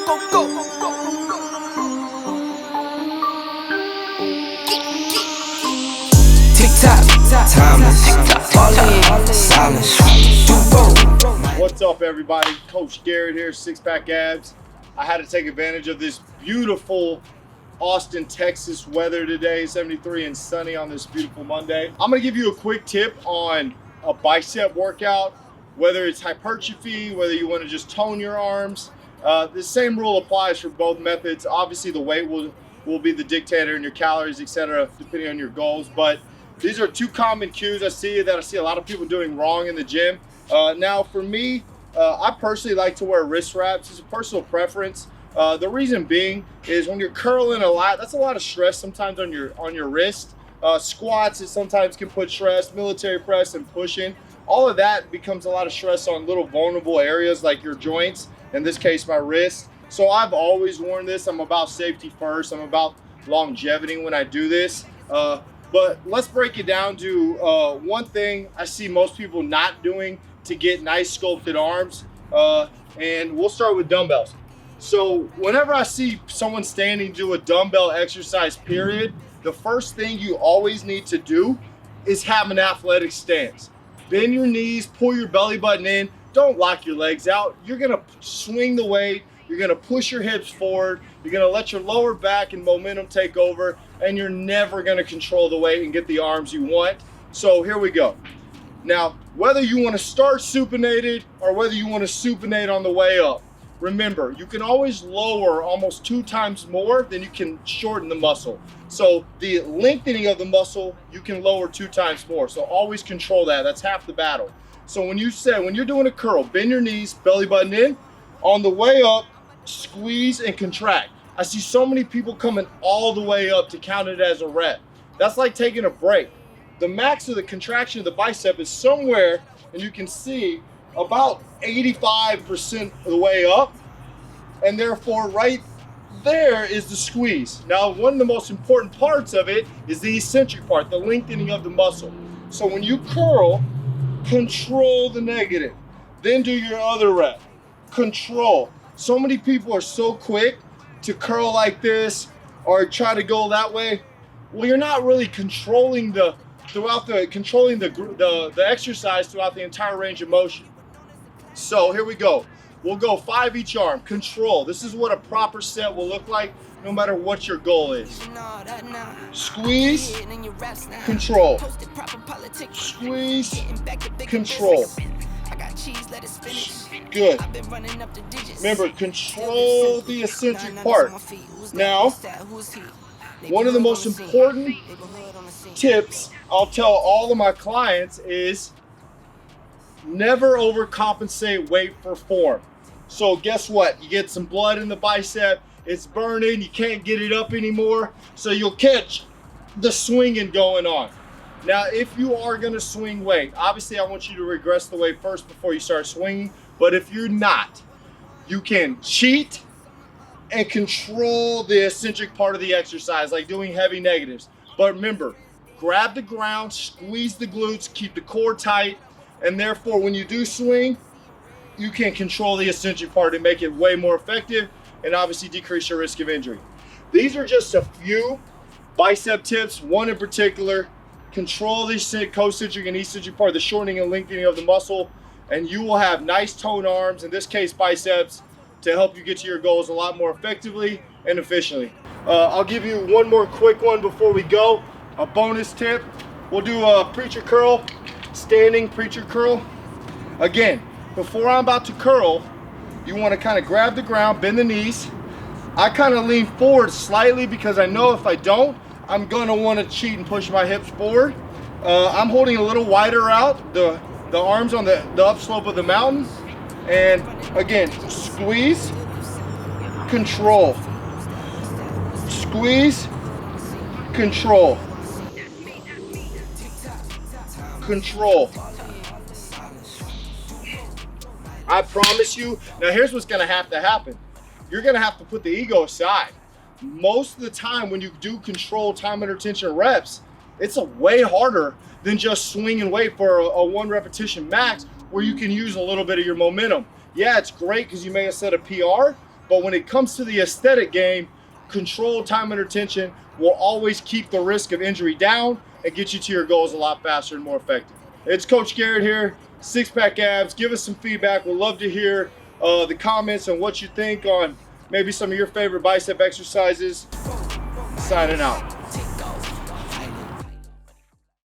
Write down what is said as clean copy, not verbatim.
What's up, everybody? Coach Garett here, Six Pack Abs. I had to take advantage of this beautiful Austin, Texas weather today, 73 and sunny on this beautiful Monday. I'm gonna give you a quick tip on a bicep workout, whether it's hypertrophy, whether you wanna just tone your arms. The same rule applies for both methods. Obviously, the weight will be the dictator in your calories, etc., depending on your goals. But these are two common cues I see a lot of people doing wrong in the gym. Now, for me, I personally like to wear wrist wraps. It's a personal preference. The reason being is when you're curling a lot, that's a lot of stress sometimes on your wrist. Squats, it sometimes can put stress, military press and pushing. All of that becomes a lot of stress on little vulnerable areas like your joints, in this case, my wrist. So I've always worn this. I'm about safety first. I'm about longevity when I do this. But let's break it down to one thing I see most people not doing to get nice sculpted arms. And we'll start with dumbbells. So whenever I see someone standing do a dumbbell exercise period, the first thing you always need to do is have an athletic stance. Bend your knees, pull your belly button in, don't lock your legs out. You're gonna swing the weight, you're gonna push your hips forward, you're gonna let your lower back and momentum take over, and you're never gonna control the weight and get the arms you want. So here we go. Now, whether you wanna start supinated or whether you wanna supinate on the way up, remember, you can always lower almost 2 times more than you can shorten the muscle. So the lengthening of the muscle, you can lower 2 times more. So always control that. That's half the battle. So when you're doing a curl, bend your knees, belly button in. On the way up, squeeze and contract. I see so many people coming all the way up to count it as a rep. That's like taking a break. The max of the contraction of the bicep is somewhere, and you can see, about 85% of the way up, and therefore right there is the squeeze. Now, one of the most important parts of it is the eccentric part, the lengthening of the muscle. So when you curl, control the negative, then do your other rep, control. So many people are so quick to curl like this or try to go that way. Well, you're not really controlling the exercise throughout the entire range of motion. So here we go. We'll go 5 each arm. Control. This is what a proper set will look like no matter what your goal is. Squeeze, control. Squeeze, control. Good. Remember, control the eccentric part. Now, one of the most important tips I'll tell all of my clients is never overcompensate weight for form. So guess what? You get some blood in the bicep, it's burning, you can't get it up anymore, so you'll catch the swinging going on. Now, if you are gonna swing weight, obviously I want you to regress the weight first before you start swinging, but if you're not, you can cheat and control the eccentric part of the exercise, like doing heavy negatives. But remember, grab the ground, squeeze the glutes, keep the core tight, and therefore when you do swing, you can control the eccentric part and make it way more effective and obviously decrease your risk of injury. These are just a few bicep tips, one in particular. Control the concentric and eccentric part, the shortening and lengthening of the muscle, and you will have nice toned arms, in this case biceps, to help you get to your goals a lot more effectively and efficiently. I'll give you one more quick one before we go, a bonus tip. We'll do a preacher curl, standing preacher curl. Again, before I'm about to curl, you want to kind of grab the ground, bend the knees. I kind of lean forward slightly because I know if I don't, I'm gonna want to cheat and push my hips forward. I'm holding a little wider out, the arms on the upslope of the mountain. And again, squeeze, control. Squeeze, control. Control. I promise you. Now here's what's gonna have to happen. You're gonna have to put the ego aside. Most of the time when you do control time under tension reps, it's a way harder than just swinging weight for a 1 repetition max where you can use a little bit of your momentum. Yeah, it's great because you may have set a PR, But when it comes to the aesthetic game, controlled time under tension will always keep the risk of injury down and get you to your goals a lot faster and more effective. It's Coach Garett here, Six Pack Abs. Give us some feedback. We'd love to hear the comments on what you think on maybe some of your favorite bicep exercises. Signing out.